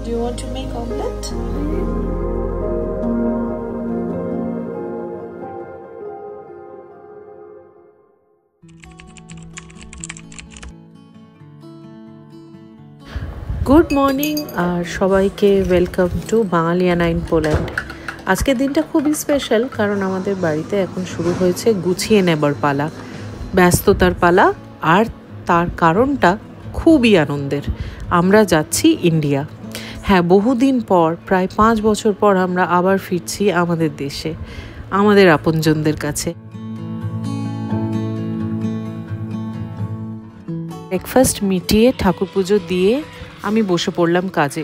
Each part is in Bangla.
Do you want to make omelette? Good morning আর সবাইকে welcome to Bangaliyana in Poland. আজকের দিনটা খুবই স্পেশাল, কারণ আমাদের বাড়িতে এখন শুরু হয়েছে গুছিয়ে নেবার পালা, ব্যস্ততার পালা। আর তার কারণটা খুবই আনন্দের। আমরা যাচ্ছি ইন্ডিয়া। হ্যাঁ, বহুদিন পর, প্রায় 5 বছর পর আমরা আবার ফিরছি আমাদের দেশে, আমাদের আপনজনদের কাছে। ব্রেকফাস্ট মিটিয়ে ঠাকুর পুজো দিয়ে আমি বসে পড়লাম কাজে।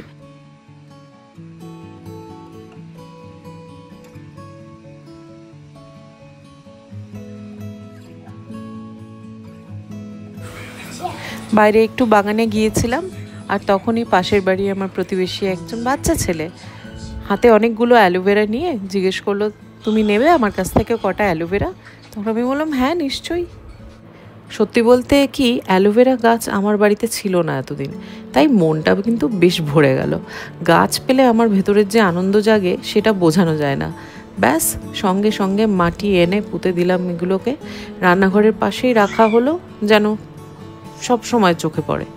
বাইরে একটু বাগানে গিয়েছিলাম, আর তখনই পাশের বাড়ি আমার প্রতিবেশী একজন বাচ্চা ছেলে হাতে অনেকগুলো অ্যালোভেরা নিয়ে জিজ্ঞেস করলো, তুমি নেবে আমার কাছ থেকে কটা অ্যালোভেরা? তখন আমি বললাম, হ্যাঁ নিশ্চয়ই। সত্যি বলতে কি, অ্যালোভেরা গাছ আমার বাড়িতে ছিল না এতদিন, তাই মনটা কিন্তু বেশ ভরে গেল। গাছ পেলে আমার ভেতরের যে আনন্দ জাগে সেটা বোঝানো যায় না। ব্যাস, সঙ্গে সঙ্গে মাটি এনে পুঁতে দিলাম এগুলোকে। রান্নাঘরের পাশেই রাখা হলো, যেন সব সময় চোখে পড়ে।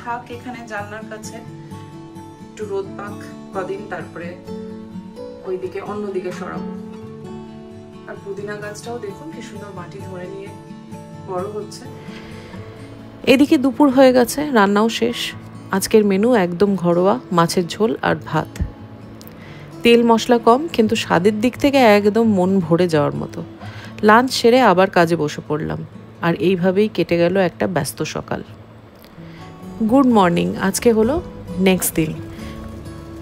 থাক এখানে জানলার কাছে, একটু রোদ পাক কদিন, তারপরে ওইদিকে অন্যদিকে সরাবো। আর পুদিনা গাছটাও দেখুন কি সুন্দর মাটি ধরে নিয়ে বড় হচ্ছে। এদিকে দুপুর হয়ে গেছে, রান্নাও শেষ। আজকের মেনু একদম ঘরোয়া, মাছের ঝোল আর ভাত। তেল মশলা কম, কিন্তু স্বাদের দিক থেকে একদম মন ভরে যাওয়ার মতো। লাঞ্চ সেরে আবার কাজে বসে পড়লাম, আর এইভাবেই কেটে গেল একটা ব্যস্ত সকাল। Good morning. আজকে হলো নেক্সট দিন,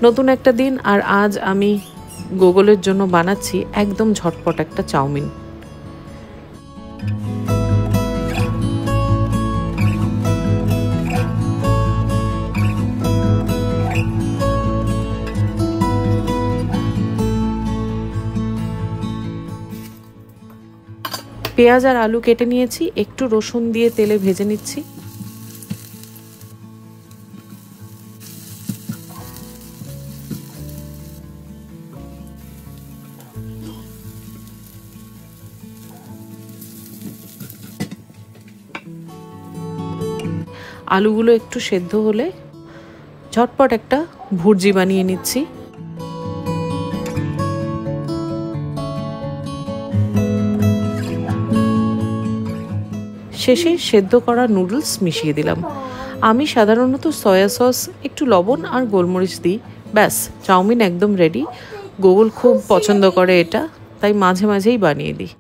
নতুন একটা দিন। আর আজ আমি গুগলের জন্য বানাচ্ছি একদম ঝটপট একটা চাউমিন। পেঁয়াজ আর আলু কেটে নিয়েছি, একটু রসুন দিয়ে তেলে ভেজে নিচ্ছি। আলুগুলো একটু সেদ্ধ হলে ঝটপট একটা ভুর্জি বানিয়ে নিচ্ছি। শেষে সেদ্ধ করা নুডলস মিশিয়ে দিলাম। আমি সাধারণত সয়া সস, একটু লবণ আর গোলমরিচ দিই। ব্যাস, চাউমিন একদম রেডি। গুগল খুব পছন্দ করে এটা, তাই মাঝে মাঝেই বানিয়ে দিই।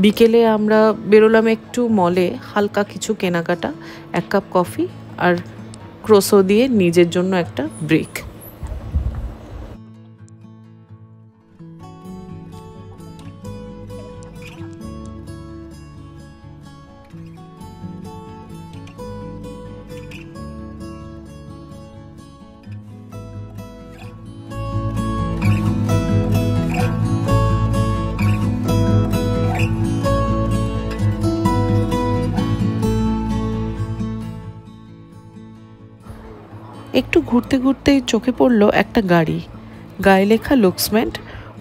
বিকেলে আমরা বেরোলাম একটু মলে, হালকা কিছু কেনাকাটা, 1 কাপ কফি আর ক্রোসো দিয়ে নিজের জন্য একটা ব্রেক। একটু ঘুরতে ঘুরতেই চোখে পড়লো একটা গাড়ি, গায়ে লেখা লুক্সমেন্ট।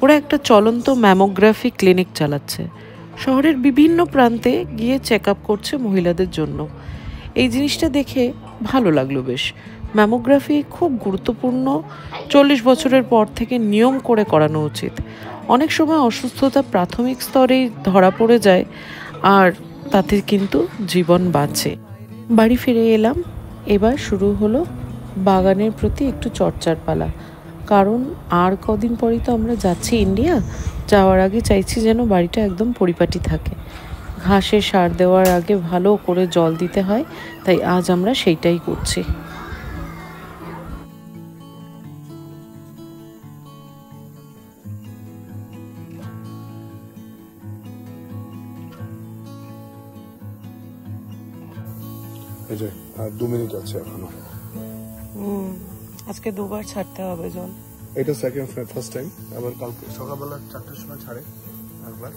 ওরা একটা চলন্ত ম্যামোগ্রাফি ক্লিনিক চালাচ্ছে। শহরের বিভিন্ন প্রান্তে গিয়ে চেক আপ করছে মহিলাদের জন্য। এই জিনিসটা দেখে ভালো লাগলো বেশ। ম্যামোগ্রাফি খুব গুরুত্বপূর্ণ, 40 বছরের পর থেকে নিয়ম করে করানো উচিত। অনেক সময় অসুস্থতা প্রাথমিক স্তরেই ধরা পড়ে যায় আর তাতে কিন্তু জীবন বাঁচে। বাড়ি ফিরে এলাম, এবার শুরু হলো বাগানের প্রতি একটু চর্চার পালা। কারণ আর কদিন পরেই তো আমরা যাচ্ছি ইন্ডিয়া। যাওয়ার আগে চাইছি যেন বাড়িটা একদম পরিপাটি থাকে। ঘাসে সার দেওয়ার আগে ভালো করে জল দিতে হয়, তাই আজ আমরা সেইটাই করছি। এই যে আর 2 মিনিট আছে এখনো। আজকে দুবার ছাড়তে হবে জল। এটা সেকেন্ড ফার্স্ট টাইম, আবার কালকে সকালবেলা 4টার সময় ছাড়ে একবার।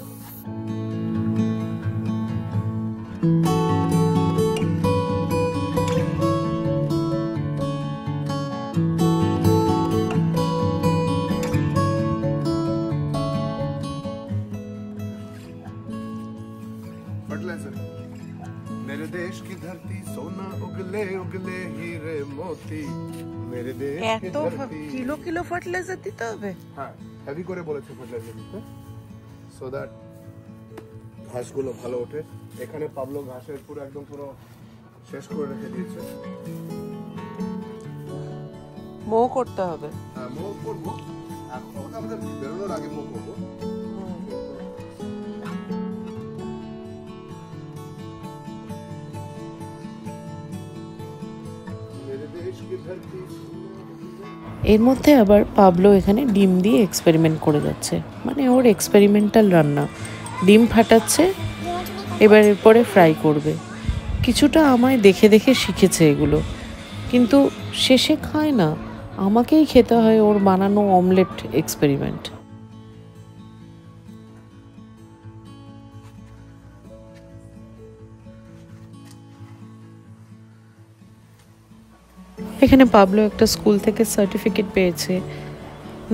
ফার্টিলাইজার मेरे देश की धरती सोना उगले उगले हीरे मोती मेरे देश की धरती। কিলো কিলো ফার্টিলাইজার দিতে হবে? হ্যাঁ, হেভি করে বলেছে ফার্টিলাইজার দিতে, সো দ্যাট ঘাসগুলো ভালো ওঠে। এখানে পাবলো ঘাসের পুরো একদম পুরো শেষ করে রেখে দিয়েছে। মো করতে হবে। হ্যাঁ, মো করবো, এখন আমাদের বেরোনোর আগে মো করবো। এর মধ্যে আবার পাবলো এখানে ডিম দিয়ে এক্সপেরিমেন্ট করে যাচ্ছে, মানে ওর এক্সপেরিমেন্টাল রান্না। ডিম ফাটাচ্ছে, এবার এরপরে ফ্রাই করবে। কিছুটা আমায় দেখে দেখে শিখেছে এগুলো, কিন্তু শেষে খায় না, আমাকেই খেতে হয় ওর বানানো অমলেট এক্সপেরিমেন্ট। এখানে পাবলো একটা স্কুল থেকে সার্টিফিকেট পেয়েছে,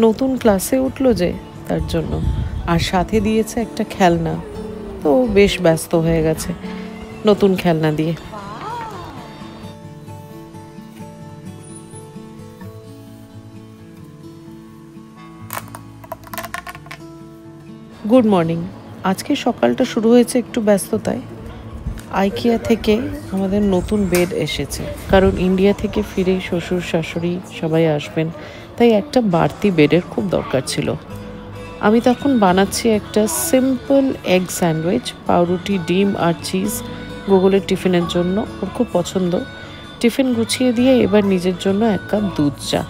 নতুন ক্লাসে উঠলো যে তার জন্য, আর সাথে দিয়েছে একটা খেলনা। তো বেশ ব্যস্ত হয়ে গেছে নতুন খেলনা দিয়ে। Good morning. আজকে সকালটা শুরু হয়েছে একটু ব্যস্ততায়। আইকিয়া থেকে আমাদের নতুন বেড এসেছে, কারণ ইন্ডিয়া থেকে ফিরেই শ্বশুর শাশুড়ি সবাই আসবেন, তাই একটা বাড়তি বেডের খুব দরকার ছিল। আমি তখন বানাচ্ছি একটা সিম্পল এগ স্যান্ডউইচ, পাউরুটি, ডিম আর চিজ গুগলের টিফিনের জন্য। ওর খুব পছন্দ। টিফিন গুছিয়ে দিয়ে এবার নিজের জন্য 1 কাপ দুধ চা।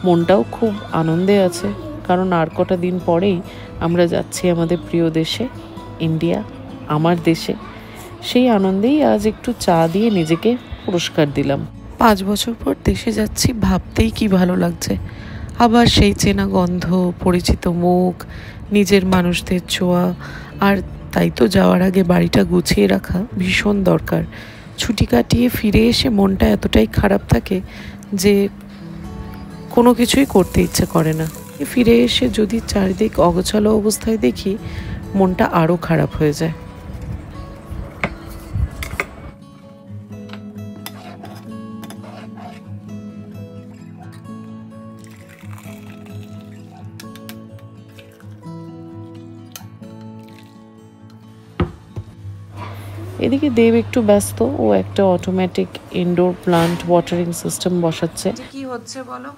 মনটাও খুব আনন্দে আছে, কারণ আর কটা দিন পরেই আমরা যাচ্ছি আমাদের প্রিয় দেশে, ইন্ডিয়া, আমার দেশে। সেই আনন্দেই আজ একটু চা দিয়ে নিজেকে পুরস্কার দিলাম। 5 বছর পর দেশে যাচ্ছি, ভাবতেই কি ভালো লাগছে। আবার সেই চেনা গন্ধ, পরিচিত মুখ, নিজের মানুষদের ছোঁয়া। আর তাই তো যাওয়ার আগে বাড়িটা গুছিয়ে রাখা ভীষণ দরকার। ছুটি কাটিয়ে ফিরে এসে মনটা এতটাই খারাপ থাকে যে কোনো কিছুই করতে ইচ্ছে করে না। ফিরে এসে যদি চারিদিক অগোছালো অবস্থায় দেখি, মনটা আরও খারাপ হয়ে যায়। এদিকে দেব একটু ব্যস্ত, ও একটা automatic indoor plant watering system বসাচ্ছে। কি হচ্ছে বলো?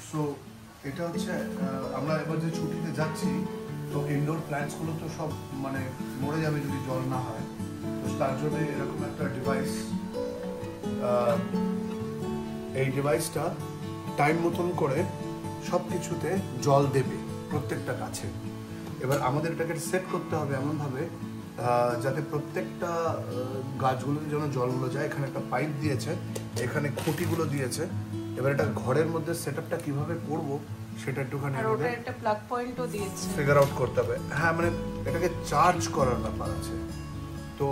সো এটা হচ্ছে আমরা এবার যে ছুটিতে যাচ্ছি, তো ইনডোর প্ল্যান্টস গুলো তো সব মানে মরে যাবে যদি জল না হয়। তো তার জন্য এরকম একটা ডিভাইস, এই ডিভাইসটা টাইম মতন করে সব কিছুতে জল দেবে প্রত্যেকটা গাছে। এবার আমাদের এটাকে সেট করতে হবে এমনভাবে যাতে প্রত্যেকটা গাছগুলোতে যেন জলগুলো যায়। এখানে একটা পাইপ দিয়েছে, এখানে খুঁটিগুলো দিয়েছে। এবার এটা ঘরের মধ্যে সেটআপটা কিভাবে করব সেটা একটুখানি ওটা একটা প্লাগ পয়েন্টও দিয়েছে, ফিগার আউট করতে হবে। হ্যাঁ, মানে এটাকে চার্জ করার ব্যাপার আছে, তো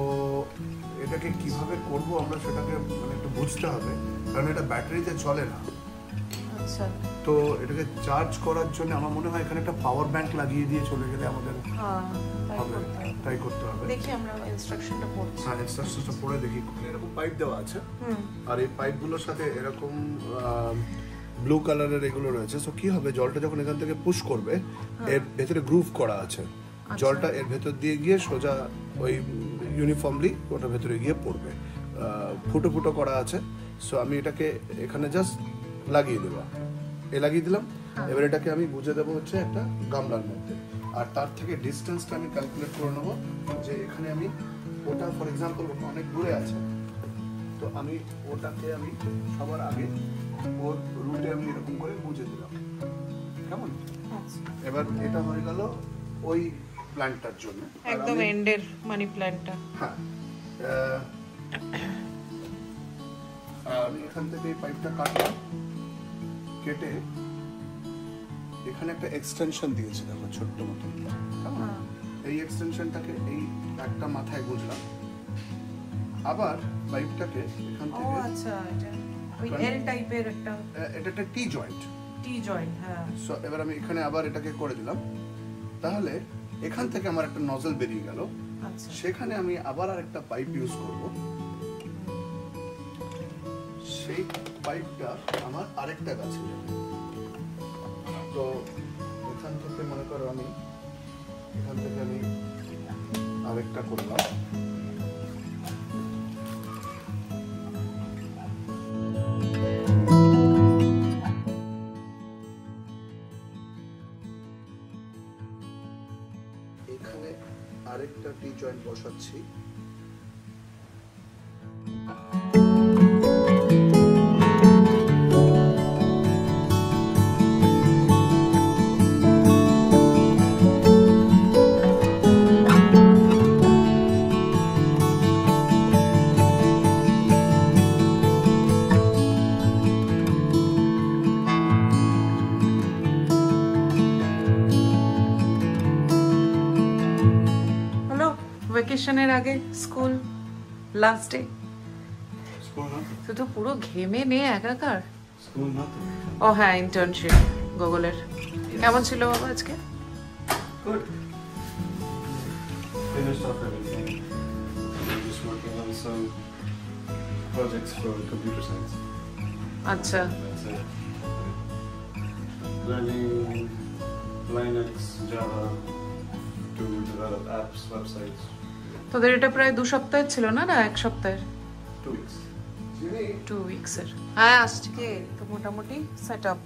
এটাকে কিভাবে করব আমরা সেটাকে মানে একটু বুঝতে হবে, কারণ এটা ব্যাটারিতে চলে না। আচ্ছা, তো এটাকে চার্জ করার জন্য আমার মনে হয় এখানে একটা পাওয়ার ব্যাংক লাগিয়ে দিয়ে চলে গেলে আমাদের তাই করতে হবে। দেখি আমরা ইনস্ট্রাকশনটা পড়ছি। হ্যাঁ, ইনস্ট্রাকশনটা পড়ে দেখি। এরকম পাইপ দেওয়া আছে, আর এই পাইপগুলোর সাথে এরকম ব্লু কালারের এগুলো রয়েছে। সো কি হবে, জলটা যখন এখান থেকে পুশ করবে, এর ভেতরে গ্রুভ করা আছে, জলটা এর ভেতর দিয়ে গিয়ে সোজা ওই ইউনিফর্মলি ওটার ভেতরে গিয়ে পড়বে। ফুটো ফুটো করা আছে। সো আমি এটাকে এখানে জাস্ট লাগিয়ে দেবো, লাগিয়ে দিলাম। এবার এটাকে আমি বুঝে দেবো হচ্ছে একটা গামলার মধ্যে, আর তার থেকে ডিস্টেন্সটা আমি ক্যালকুলেট করে নেবো যে এখানে আমি ওটা ফর এক্সাম্পল অনেক দূরে আছে, তো আমি ওটাকে আমি সবার আগে ওর রুটে আমি এরকম করে বুঝে দিলাম। কেমন? এবার এটা হয়ে গেল ওই প্ল্যান্টটার জন্য, একদম এন্ডের মানি প্ল্যান্টটা। হ্যাঁ, আমি এখান থেকে এই পাইপটা কাটলাম, কেটে এখানে একটা এক্সটেনশন দিয়েছি, দেখো ছোট্ট মতো। এই এক্সটেনশনটাকে এই একটা মাথায় গুঁজলাম, আবার পাইপটাকে এখান থেকে আচ্ছা, এটা ওই এল টাইপের এটা একটা টি জয়েন্ট। হ্যাঁ। সো এবার আমি এখানে আবার এটাকে করে দিলাম, তাহলে এখান থেকে আমার একটা নজল বেরিয়ে গেল। আচ্ছা, সেখানে আমি আবার আরেকটা পাইপ ইউজ করব, সেই পাইপটা আমার আরেকটা গাছে যাবে। তো এখান থেকে মনে করো আমি এখান থেকে আমি আরেকটা করলাম। এখানে আরেকটা টি জয়েন্ট বসাচ্ছি। ভ্যাকেশনের আগে স্কুল লাস্ট ডে, স্কুল না, তুই তো পুরো ঘেমে নে একাকার। স্কুল না তো। ও হ্যাঁ, ইন্টার্নশিপ গুগলের। কেমন ছিল বাবা আজকে? Good. Finished off everything. I'm just working on some projects for computer science. আচ্ছা, That's it. Learning Linux, Java to develop apps, websites. তোদের এটা প্রায় 2 সপ্তাহের ছিল না, না 1 সপ্তাহের? 2 weeks. 2 উইকসের। হ্যাঁ, আসছে কি তো মোটামুটি সেট আপ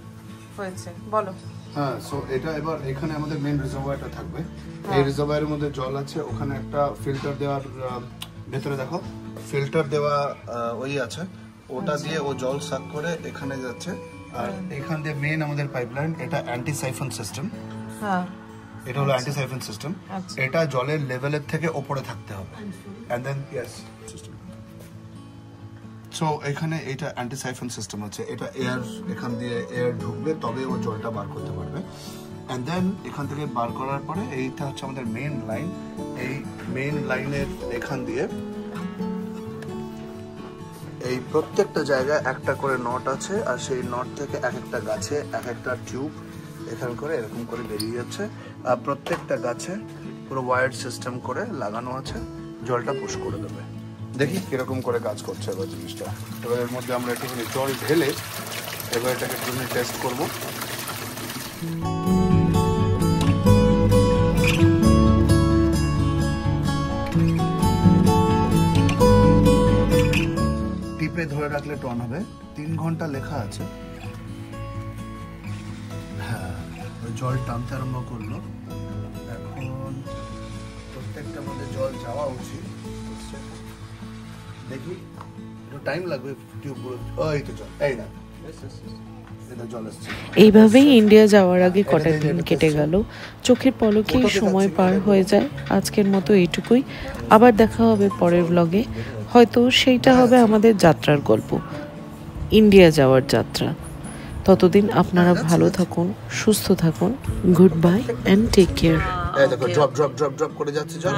হয়েছে, বলো। হ্যাঁ, সো এটা এবার এখানে আমাদের মেইন রিজার্ভয়ারটা থাকবে। এই রিজার্ভয়ারের মধ্যে জল আছে, ওখানে একটা ফিল্টার দেওয়ার ভেতরে দেখো ফিল্টার দেওয়া ওই আছে, ওটা দিয়ে ও জল সাক করে এখানে যাচ্ছে। আর এখান দিয়ে মেইন আমাদের পাইপলাইন, এটা অ্যান্টি সাইফন সিস্টেম। হ্যাঁ, এটা হলো অ্যান্টি সাইফন সিস্টেম। এটা জলের লেভেলের থেকে উপরে থাকতে হবে। And then yes system. So এখানে এটা অ্যান্টি সাইফন সিস্টেম আছে, এটা এয়ার এখান দিয়ে এয়ার ঢুকবে তবে ও জলটা বার করতে পারবে। এন্ড দেন এখান থেকে বার করার পরে এইটা হচ্ছে আমাদের মেইন লাইন। এই মেইন লাইনের এখান দিয়ে এই প্রত্যেকটা জায়গায় একটা করে নট আছে, আর সেই নট থেকে এক একটা গাছে এক একটা টিউব এখান করে এরকম করে বেরিয়ে যাচ্ছে। আর প্রত্যেকটা গাছে পুরো ওয়ায়ার্ড সিস্টেম করে লাগানো আছে, জলটা পুশ করে দেবে। দেখি কিরকম করে কাজ করছে এবার জিনিসটা। এবার এর মধ্যে আমরা একটুখানি জল ঢেলে এবার এটাকে একটুখানি টেস্ট করবো। টিপে ধরে রাখলে টন হবে। 3 ঘন্টা লেখা আছে। হ্যাঁ, ওই জল টানতে আরম্ভ করলো। এখন প্রত্যেকটা মধ্যে জল যাওয়া উচিত। দেখি একটু টাইম লাগবে টিউবগুলো। এই তো জল, এই না এটা জল আসছে। এইভাবেই ইন্ডিয়া যাওয়ার আগে কটা দিন কেটে গেল, চোখের পলকেই সময় পার হয়ে যায়। আজকের মতো এইটুকুই, আবার দেখা হবে পরের ব্লগে। হয়তো সেইটা হবে আমাদের যাত্রার গল্প, ইন্ডিয়া যাওয়ার যাত্রা। ততদিন আপনারা ভালো থাকুন, সুস্থ থাকুন। Good bye and take care. এই দেখো ড্রপ ড্রপ ড্রপ ড্রপ করে যাচ্ছে জল।